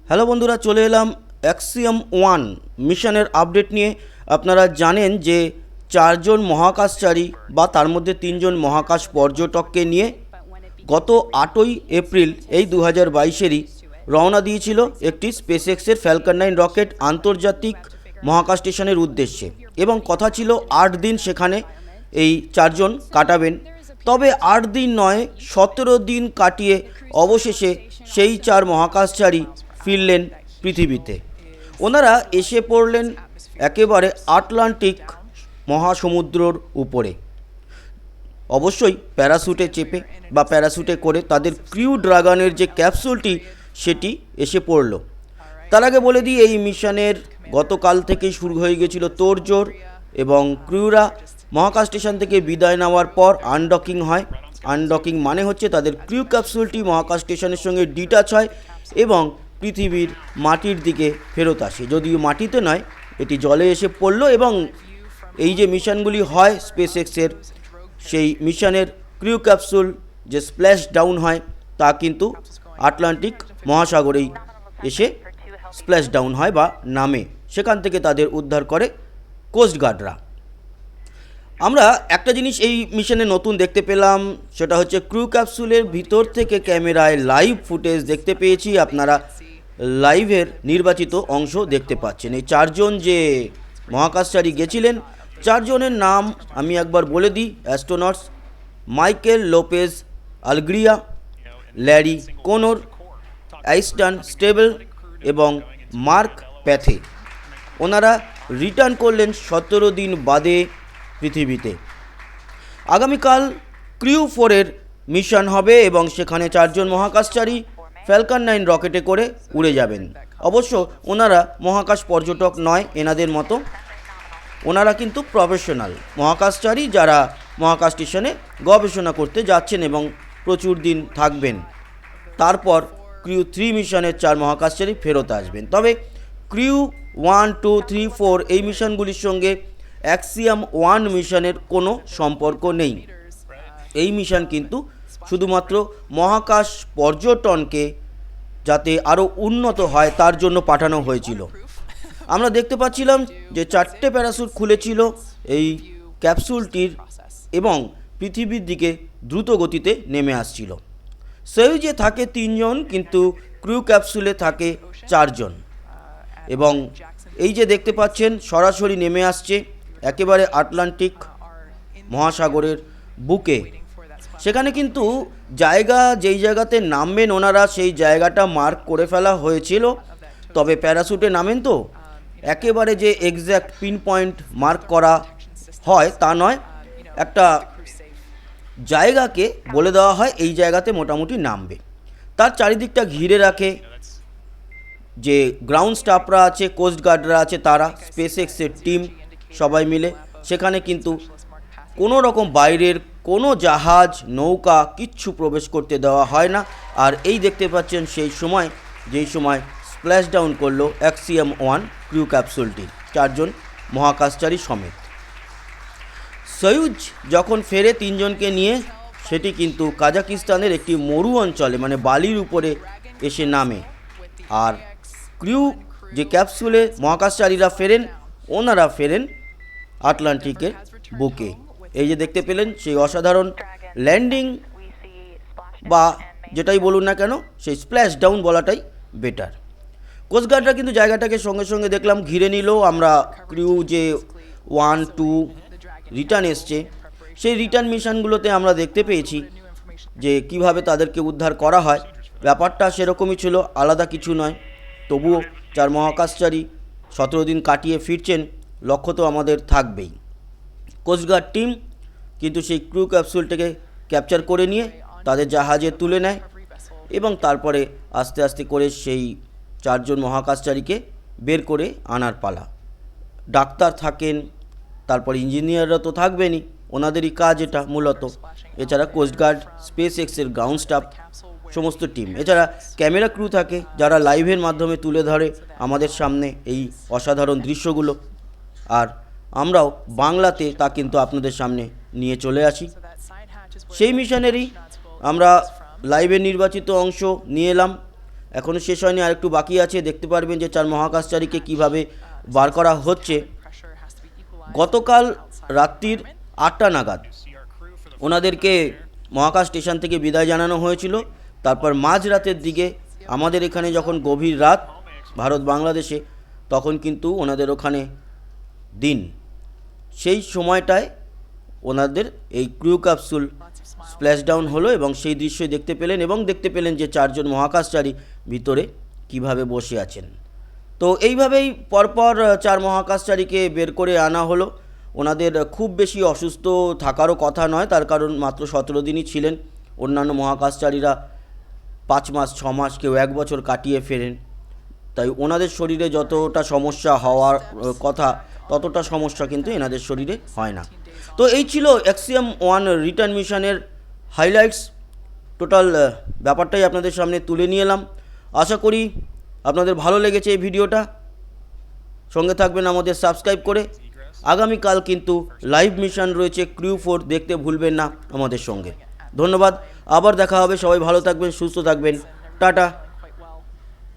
Hello বন্ধুরা, চলে এলাম অ্যাক্সিয়াম-1 মিশনের আপডেট নিয়ে। আপনারা জানেন যে 4জন মহাকাশচারী বা তার মধ্যে 3জন মহাকাশ পর্যটককে নিয়ে গত 8ই এপ্রিল এই 2022-এরই রওনা দিয়েছিল একটি স্পেসএক্সের ফ্যালকন 9 রকেট আন্তর্জাতিক মহাকাশ স্টেশনের উদ্দেশ্যে, এবং কথা ছিল 8 দিন সেখানে এই 4জন কাটাবেন। তবে 8 দিন নয়, 17 দিন কাটিয়ে অবশেষে সেই 4 মহাকাশচারী ফিরলেন পৃথিবীতে। ওনারা এসে পড়লেন একেবারে আটলান্টিক মহাসমুদ্রর উপরে, অবশ্যই প্যারাশুটে চেপে বা প্যারাশুটে করে। তাদের ক্রিউ ড্রাগনের যে ক্যাপসুলটি সেটি এসে পড়ল। তার আগে বলে দিই, এই মিশনের গতকাল থেকেই শুরু হয়ে গেছিল তোড়জোড়, এবং ক্রিউরা মহাকাশ স্টেশন থেকে বিদায় নেওয়ার পর আনডকিং হয়। আনডকিং মানে হচ্ছে তাদের ক্রিউ ক্যাপসুলটি মহাকাশ স্টেশনের সঙ্গে ডিটাচ হয় এবং পৃথিবীর মাটির দিকে ফেরত আসে। যদিও মাটিতে নয়, এটি জলে এসে পড়ল। এবং এই যে মিশনগুলি হয় স্পেসএক্সের, সেই মিশনের ক্রিউ ক্যাপসুল যে স্প্ল্যাশ ডাউন হয় তা কিন্তু আটলান্টিক মহাসাগরেই এসে স্প্ল্যাশ ডাউন হয় বা নামে। সেখান থেকে তাদের উদ্ধার করে কোস্টগার্ডরা। আমরা একটা জিনিস এই মিশনে নতুন দেখতে পেলাম, সেটা হচ্ছে ক্রিউ ক্যাপসুলের ভিতর থেকে ক্যামেরায় লাইভ ফুটেজ দেখতে পেয়েছি। আপনারা লাইভের নির্বাচিত অংশ দেখতে পাচ্ছেন। এই 4জন যে মহাকাশচারী গেছিলেন, 4জনের নাম আমি একবার বলে দিই। অ্যাস্ট্রোনটস মাইকেল লোপেজ-আলগ্রিয়া, ল্যারি কোনোর, আইস্টান, স্টেবল এবং মার্ক প্যাথে। ওনারা রিটার্ন করলেন 17 দিন বাদে পৃথিবীতে। আগামীকাল ক্রিউ 4-এর মিশন হবে এবং সেখানে 4জন মহাকাশচারী ফ্যালকন 9 রকেটে করে উড়ে যাবেন। অবশ্য ওনারা মহাকাশ পর্যটক নয় এনাদের মতো, ওনারা কিন্তু প্রফেশনাল মহাকাশচারী যারা মহাকাশ স্টেশনে গবেষণা করতে যাচ্ছেন এবং প্রচুর দিন থাকবেন। তারপর ক্রিউ 3 মিশনের 4 মহাকাশচারী ফেরত আসবেন। তবে ক্রিউ 1, 2, 3, 4 এই মিশনগুলির সঙ্গে অ্যাক্সিয়াম-1 মিশনের কোনো সম্পর্ক নেই। এই মিশন কিন্তু শুধুমাত্র মহাকাশ পর্যটনকে যাতে আরও উন্নত হয় তার জন্য পাঠানো হয়েছিল। আমরা দেখতে পাচ্ছিলাম যে 4টে প্যারাশুট খুলেছিল এই ক্যাপসুলটির এবং পৃথিবীর দিকে দ্রুত গতিতে নেমে আসছিল। সয়ুজে থাকে 3জন, কিন্তু ক্রিউ ক্যাপসুলে থাকে 4জন। এবং এই যে দেখতে পাচ্ছেন সরাসরি নেমে আসছে একেবারে আটলান্টিক মহাসাগরের বুকে। সেখানে কিন্তু যেই জায়গাতে নামবেন ওনারা, সেই জায়গাটা মার্ক করে ফেলা হয়েছিল। তবে প্যারাশুটে নামেন তো একেবারে যে এক্স্যাক্ট পিন পয়েন্ট মার্ক করা হয় তা নয়, একটা জায়গাকে বলে দেওয়া হয় এই জায়গাতে মোটামুটি নামবে। তার চারিদিকটা ঘিরে রাখে যে গ্রাউন্ড স্টাফরা আছে, কোস্টগার্ডরা আছে, তারা স্পেসএক্সের টিম সবাই মিলে। সেখানে কিন্তু কোনো রকম বাইরের কোনো জাহাজ, নৌকা কিচ্ছু প্রবেশ করতে দেওয়া হয় না। আর এই দেখতে পাচ্ছেন সেই সময় যেই সময় স্প্ল্যাশ ডাউন করলো অ্যাক্সিয়াম-1 ক্রিউ ক্যাপসুলটি 4জন মহাকাশচারী সমেত। সয়ুজ যখন ফেরে 3জনকে নিয়ে, সেটি কিন্তু কাজাকিস্তানের একটি মরু অঞ্চলে মানে বালির উপরে এসে নামে। আর ক্রিউ যে ক্যাপসুলে মহাকাশচারীরা ফেরেন, ওনারা ফেরেন আটলান্টিকের বুকে। এই যে দেখতে পেলেন সেই অসাধারণ ল্যান্ডিং, বা যেটাই বলুন না কেন সেই স্প্ল্যাশ ডাউন বলাটাই বেটার। কোস্টগার্ডরা কিন্তু জায়গাটাকে সঙ্গে সঙ্গে দেখলাম ঘিরে নিল। আমরা ক্রিউ যে 1, 2 রিটার্ন এসছে, সেই রিটার্ন মিশনগুলোতে আমরা দেখতে পেয়েছি যে কিভাবে তাদেরকে উদ্ধার করা হয়। ব্যাপারটা সেরকমই ছিল, আলাদা কিছু নয়। তবুও 4 মহাকাশচারী 17 দিন কাটিয়ে ফিরছেন, লক্ষ্য তো আমাদের থাকবেই। কোস্টগার্ড টিম কিন্তু সেই ক্রিউ ক্যাপসুলটাকে ক্যাপচার করে নিয়ে তাদের জাহাজে তুলে নেয় এবং তারপরে আস্তে আস্তে করে সেই 4জন মহাকাশচারীকে বের করে আনার পালা। ডাক্তার থাকেন, তারপর ইঞ্জিনিয়াররা তো থাকবেনই, ওনাদেরই কাজ এটা মূলত। এছাড়া কোস্টগার্ড, স্পেসএক্সের গ্রাউন্ড স্টাফ, সমস্ত টিম। এছাড়া ক্যামেরা ক্রু থাকে যারা লাইভের মাধ্যমে তুলে ধরে আমাদের সামনে এই অসাধারণ দৃশ্যগুলো। আর আমরাও বাংলাতে তা কিন্তু আপনাদের সামনে নিয়ে চলে আসি। সেই মিশনেরই আমরা লাইভের নির্বাচিত অংশ নিয়ে এলাম। এখনও শেষ হয়নি, আর একটু বাকি আছে। দেখতে পারবেন যে 4 মহাকাশচারীকে কিভাবে বার করা হচ্ছে। গতকাল রাত্রির 8টা নাগাদ ওনাদেরকে মহাকাশ স্টেশন থেকে বিদায় জানানো হয়েছিল। তারপর মাঝরাতের দিকে আমাদের এখানে যখন গভীর রাত ভারত বাংলাদেশে, তখন কিন্তু ওনাদের ওখানে দিন। সেই সময়টায় ওনাদের এই ক্রু ক্যাপসুল স্প্ল্যাশডাউন হলো এবং সেই দৃশ্যই দেখতে পেলেন, এবং দেখতে পেলেন যে 4 জন মহাকাশচারী ভিতরে কিভাবে বসে আছেন। তো এইভাবেই পরপর 4 মহাকাশচারীকে বের করে আনা হলো। ওনাদের খুব বেশি অসুস্থ থাকারও কথা নয়, তার কারণ মাত্র 17 দিনই ছিলেন। অন্যান্য মহাকাশচারীরা 5 মাস 6 মাস, কেউ 1 বছর কাটিয়ে ফেরেন। তাই ওনাদের শরীরে যতটা সমস্যা হওয়ার কথা ততটা সমস্যা কিন্তু এনাদের শরীরে হয় না। তো এই ছিল Axiom-1 রিটার্ন মিশনের হাইলাইটস। টোটাল ব্যাপারটাই আপনাদের সামনে তুলে নিয়ে এলাম। আশা করি আপনাদের ভালো লেগেছে এই ভিডিওটা। সঙ্গে থাকবেন আমাদের সাবস্ক্রাইব করে। আগামীকাল কিন্তু লাইভ মিশন রয়েছে ক্রু 4, দেখতে ভুলবেন না আমাদের সঙ্গে। ধন্যবাদ, আবার দেখা হবে। সবাই ভালো থাকবেন, সুস্থ থাকবেন। টাটা।